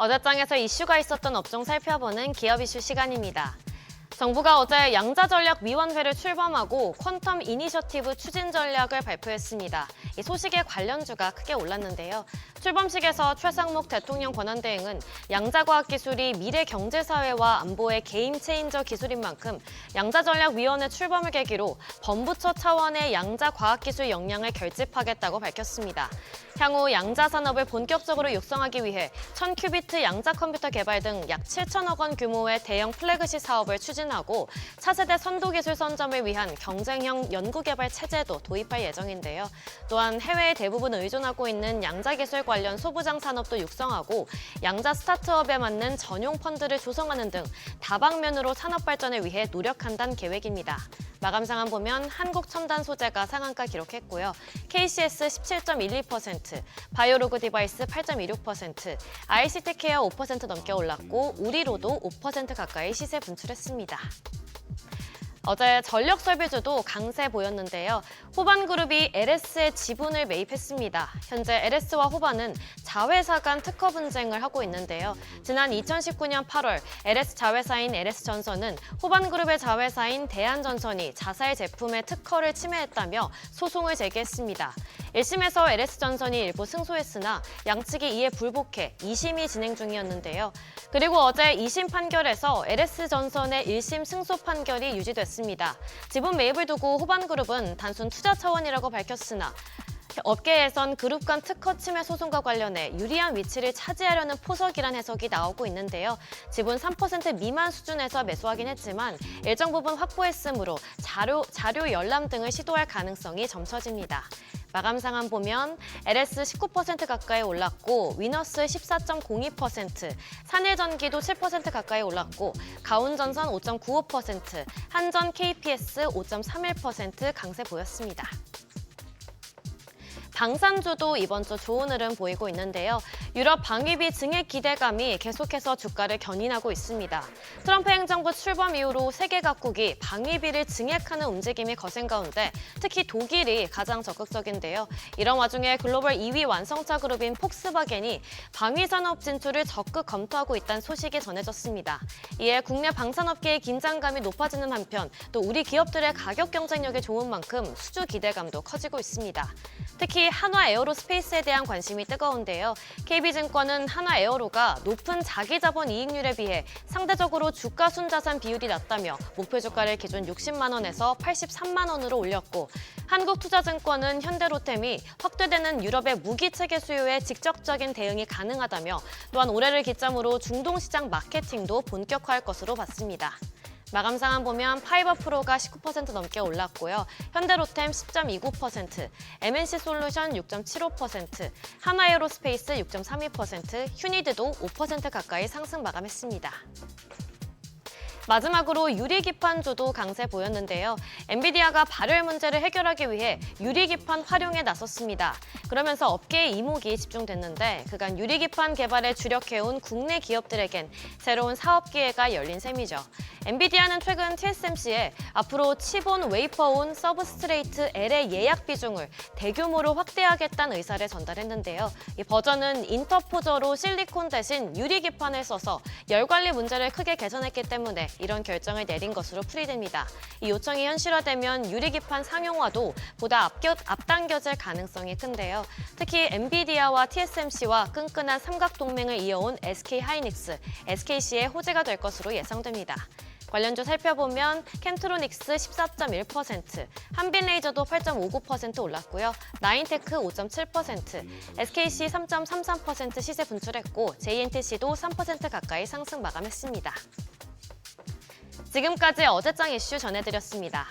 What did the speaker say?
어제장에서 이슈가 있었던 업종 살펴보는 기업 이슈 시간입니다. 정부가 어제 양자전략위원회를 출범하고 퀀텀 이니셔티브 추진 전략을 발표했습니다. 이 소식에 관련주가 크게 올랐는데요. 출범식에서 최상목 대통령 권한대행은 양자과학기술이 미래 경제사회와 안보의 게임체인저 기술인 만큼 양자전략위원회 출범을 계기로 범부처 차원의 양자과학기술 역량을 결집하겠다고 밝혔습니다. 향후 양자산업을 본격적으로 육성하기 위해 1000큐비트 양자컴퓨터 개발 등 약 7천억 원 규모의 대형 플래그십 사업을 추진하고 차세대 선도기술 선점을 위한 경쟁형 연구개발 체제도 도입할 예정인데요. 또한 해외에 대부분 의존하고 있는 양자기술 관련 소부장 산업도 육성하고 양자 스타트업에 맞는 전용 펀드를 조성하는 등 다방면으로 산업 발전을 위해 노력한다는 계획입니다. 마감 상황 보면 한국첨단소재가 상한가 기록했고요. KCS 17.12%, 바이오로그 디바이스 8.26%, IC테크웨어 5% 넘게 올랐고 우리로도 5% 가까이 시세 분출했습니다. 어제 전력설비주도 강세 보였는데요. 호반그룹이 LS의 지분을 매입했습니다. 현재 LS와 호반은 자회사 간 특허 분쟁을 하고 있는데요. 지난 2019년 8월 LS 자회사인 LS전선은 호반그룹의 자회사인 대한전선이 자사의 제품의 특허를 침해했다며 소송을 제기했습니다. 1심에서 LS전선이 일부 승소했으나 양측이 이에 불복해 2심이 진행 중이었는데요. 그리고 어제 2심 판결에서 LS전선의 1심 승소 판결이 유지됐습니다. 지분 매입을 두고 호반그룹은 단순 투자 차원이라고 밝혔으나 업계에선 그룹 간 특허 침해 소송과 관련해 유리한 위치를 차지하려는 포석이란 해석이 나오고 있는데요. 지분 3% 미만 수준에서 매수하긴 했지만 일정 부분 확보했으므로 자료 열람 등을 시도할 가능성이 점쳐집니다. 마감 상황 보면 LS 19% 가까이 올랐고 위너스 14.02%, 산일전기도 7% 가까이 올랐고 가온전선 5.95%, 한전 KPS 5.31% 강세 보였습니다. 방산주도 이번 주 좋은 흐름 보이고 있는데요. 유럽 방위비 증액 기대감이 계속해서 주가를 견인하고 있습니다. 트럼프 행정부 출범 이후로 세계 각국이 방위비를 증액하는 움직임이 거센 가운데 특히 독일이 가장 적극적인데요. 이런 와중에 글로벌 2위 완성차 그룹인 폭스바겐이 방위산업 진출을 적극 검토하고 있다는 소식이 전해졌습니다. 이에 국내 방산업계의 긴장감이 높아지는 한편 또 우리 기업들의 가격 경쟁력이 좋은 만큼 수주 기대감도 커지고 있습니다. 특히 한화 에어로스페이스에 대한 관심이 뜨거운데요. KB증권은 한화 에어로가 높은 자기자본 이익률에 비해 상대적으로 주가 순자산 비율이 낮다며 목표 주가를 기준 60만 원에서 83만 원으로 올렸고 한국투자증권은 현대로템이 확대되는 유럽의 무기 체계 수요에 직접적인 대응이 가능하다며 또한 올해를 기점으로 중동시장 마케팅도 본격화할 것으로 봤습니다. 마감 상황 보면 파이버프로가 19% 넘게 올랐고요. 현대로템 10.29%, MNC솔루션 6.75%, 한화에어로스페이스 6.32%, 휴니드도 5% 가까이 상승 마감했습니다. 마지막으로 유리기판주도 강세 보였는데요. 엔비디아가 발열 문제를 해결하기 위해 유리기판 활용에 나섰습니다. 그러면서 업계의 이목이 집중됐는데 그간 유리기판 개발에 주력해온 국내 기업들에겐 새로운 사업 기회가 열린 셈이죠. 엔비디아는 최근 TSMC에 앞으로 칩온, 웨이퍼온, 서브스트레이트 L의 예약 비중을 대규모로 확대하겠다는 의사를 전달했는데요. 이 버전은 인터포저로 실리콘 대신 유리기판을 써서 열 관리 문제를 크게 개선했기 때문에 이런 결정을 내린 것으로 풀이됩니다. 이 요청이 현실화되면 유리기판 상용화도 보다 앞당겨질 가능성이 큰데요. 특히 엔비디아와 TSMC와 끈끈한 삼각동맹을 이어온 SK하이닉스, SKC의 호재가 될 것으로 예상됩니다. 관련주 살펴보면 캠트로닉스 14.1%, 한빛레이저도 8.59% 올랐고요. 나인테크 5.7%, SKC 3.33% 시세 분출했고 JNTC도 3% 가까이 상승 마감했습니다. 지금까지 어제장 이슈 전해드렸습니다.